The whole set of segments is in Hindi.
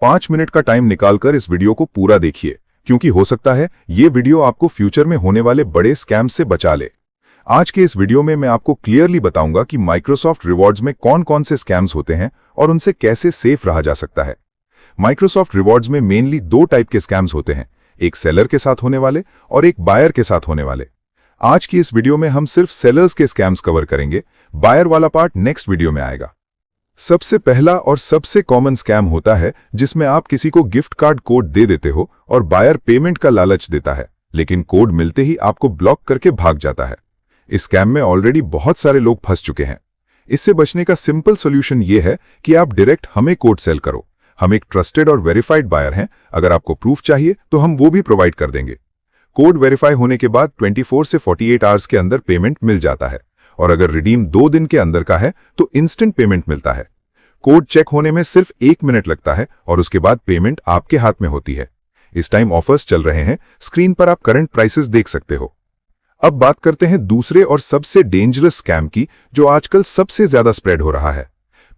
5 मिनट का टाइम निकालकर इस वीडियो को पूरा देखिए, क्योंकि हो सकता है ये वीडियो आपको फ्यूचर में होने वाले बड़े स्कैम से बचा ले। आज के इस वीडियो में मैं आपको क्लियरली बताऊंगा कि माइक्रोसॉफ्ट रिवॉर्ड्स में कौन कौन से स्कैम्स होते हैं और उनसे कैसे सेफ रहा जा सकता है। माइक्रोसॉफ्ट रिवॉर्ड्स में मेनली 2 टाइप के स्कैम्स होते हैं, एक सेलर के साथ होने वाले और एक बायर के साथ होने वाले। आज की इस वीडियो में हम सिर्फ सेलर्स के स्कैम्स कवर करेंगे, बायर वाला पार्ट नेक्स्ट वीडियो में आएगा। सबसे पहला और सबसे कॉमन स्कैम होता है जिसमें आप किसी को गिफ्ट कार्ड कोड दे देते हो और बायर पेमेंट का लालच देता है, लेकिन कोड मिलते ही आपको ब्लॉक करके भाग जाता है। इस स्कैम में ऑलरेडी बहुत सारे लोग फंस चुके हैं। इससे बचने का सिंपल सॉल्यूशन ये है कि आप डायरेक्ट हमें कोड सेल करो। हम एक ट्रस्टेड और वेरीफाइड बायर हैं। अगर आपको प्रूफ चाहिए तो हम वो भी प्रोवाइड कर देंगे। कोड वेरीफाई होने के बाद 24 से 48 आवर्स के अंदर पेमेंट मिल जाता है, और अगर रिडीम 2 दिन के अंदर का है तो इंस्टेंट पेमेंट मिलता है। कोड चेक होने में सिर्फ 1 मिनट लगता है और उसके बाद पेमेंट आपके हाथ में होती है। इस टाइम ऑफर्स चल रहे हैं, स्क्रीन पर आप करंट प्राइसेस देख सकते हो। अब बात करते हैं दूसरे और सबसे डेंजरस स्कैम की, जो आजकल सबसे ज्यादा स्प्रेड हो रहा है।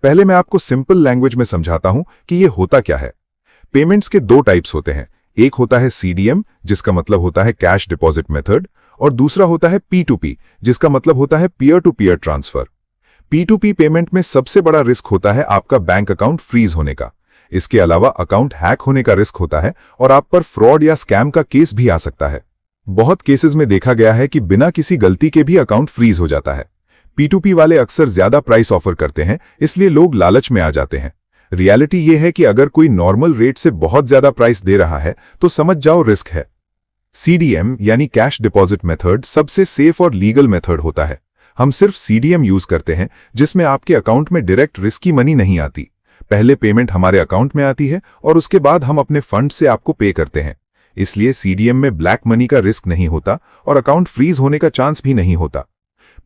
पहले मैं आपको सिंपल लैंग्वेज में समझाता हूं कि यह होता क्या है। पेमेंट्स के 2 टाइप्स होते हैं, एक होता है CDM, जिसका मतलब होता है कैश डिपॉजिट मेथड, और दूसरा होता है P2P, जिसका मतलब होता है peer to peer transfer. P2P payment में सबसे बड़ा रिस्क होता है आपका बैंक अकाउंट फ्रीज होने का। इसके अलावा अकाउंट हैक होने का रिस्क होता है और आप पर फ्रॉड या स्कैम का केस भी आ सकता है। बहुत केसेस में देखा गया है कि बिना किसी गलती के भी अकाउंट फ्रीज हो जाता है। P2P वाले अक्सर ज्यादा प्राइस ऑफर करते हैं, इसलिए लोग लालच में आ जाते हैं। रियलिटी ये है कि अगर कोई नॉर्मल रेट से बहुत ज्यादा प्राइस दे रहा है तो समझ जाओ रिस्क है। CDM यानी कैश डिपॉजिट मेथड सबसे सेफ और लीगल मेथड होता है। हम सिर्फ CDM यूज करते हैं जिसमें आपके अकाउंट में डायरेक्ट रिस्की मनी नहीं आती। पहले पेमेंट हमारे अकाउंट में आती है और उसके बाद हम अपने फंड से आपको पे करते हैं। इसलिए CDM में ब्लैक मनी का रिस्क नहीं होता और अकाउंट फ्रीज होने का चांस भी नहीं होता।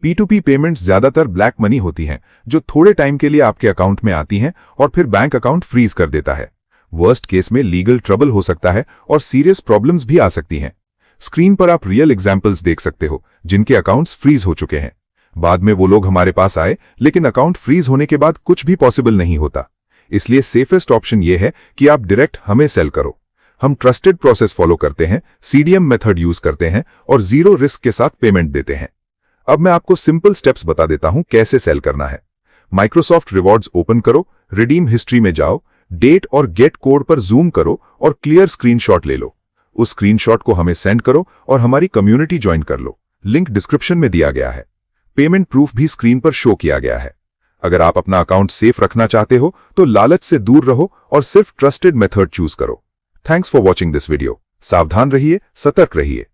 P2P पेमेंट्स ज्यादातर ब्लैक मनी होती हैं, जो थोड़े टाइम के लिए आपके अकाउंट में आती हैं और फिर बैंक अकाउंट फ्रीज कर देता है। वर्स्ट केस में लीगल ट्रबल हो सकता है और सीरियस प्रॉब्लम्स भी आ सकती हैं। स्क्रीन पर आप रियल एग्जाम्पल्स देख सकते हो जिनके अकाउंट्स फ्रीज हो चुके हैं। बाद में वो लोग हमारे पास आए, लेकिन अकाउंट फ्रीज होने के बाद कुछ भी पॉसिबल नहीं होता। इसलिए सेफेस्ट ऑप्शन ये है कि आप डायरेक्ट हमें सेल करो। हम ट्रस्टेड प्रोसेस फॉलो करते हैं, CDM मेथड यूज करते हैं और जीरो रिस्क के साथ पेमेंट देते हैं। अब मैं आपको सिंपल स्टेप्स बता देता हूं कैसे सेल करना है। माइक्रोसॉफ्ट रिवॉर्ड्स ओपन करो, रिडीम हिस्ट्री में जाओ, डेट और गेट कोड पर जूम करो और क्लियर स्क्रीनशॉट ले लो। उस स्क्रीनशॉट को हमें सेंड करो और हमारी कम्युनिटी ज्वाइन कर लो। लिंक डिस्क्रिप्शन में दिया गया है। पेमेंट प्रूफ भी स्क्रीन पर शो किया गया है। अगर आप अपना अकाउंट सेफ रखना चाहते हो तो लालच से दूर रहो और सिर्फ ट्रस्टेड मेथड चूज करो। Thanks for watching this video. सावधान रहिए, सतर्क रहिए।